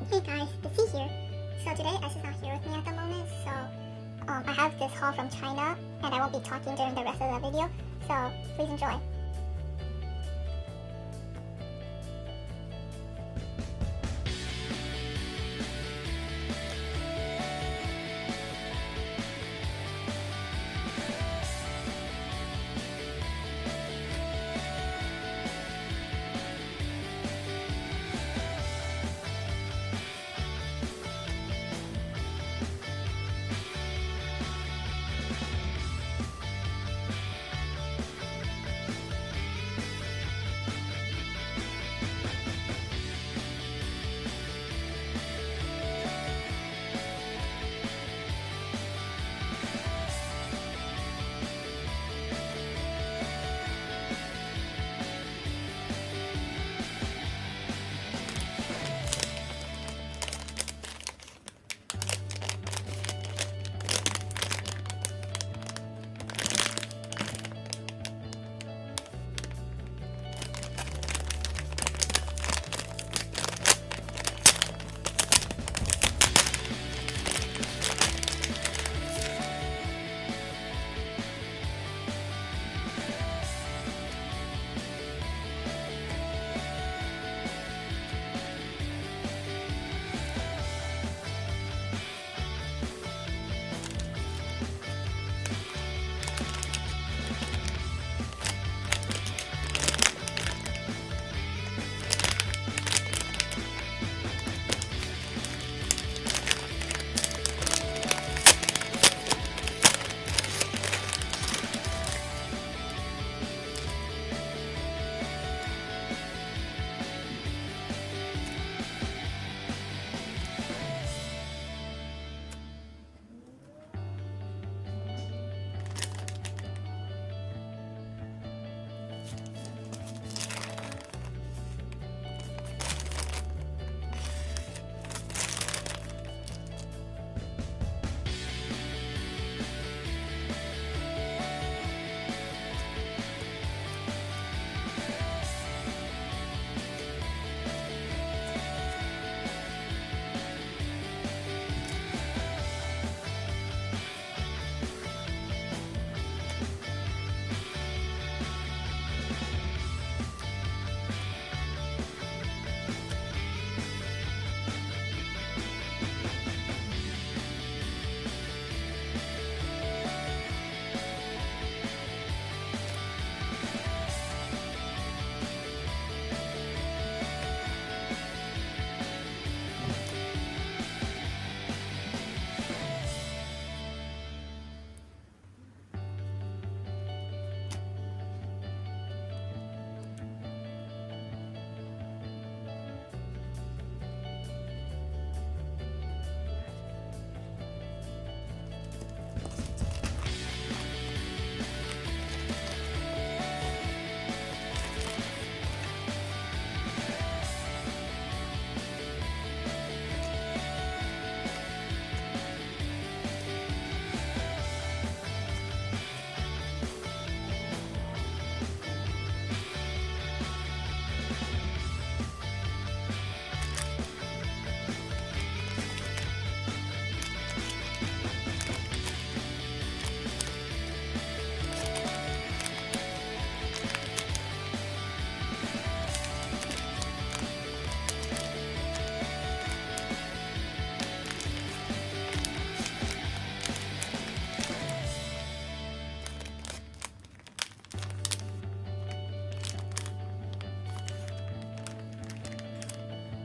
Hey guys, it's C here. So today Ash is not here with me at the moment, so I have this haul from China and I won't be talking during the rest of the video, so please enjoy.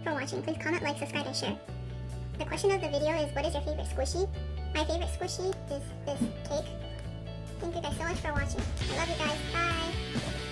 For watching, please comment, like, subscribe, and share. The question of the video is, what is your favorite squishy? My favorite squishy is this cake. Thank you guys so much for watching. I love you guys. Bye!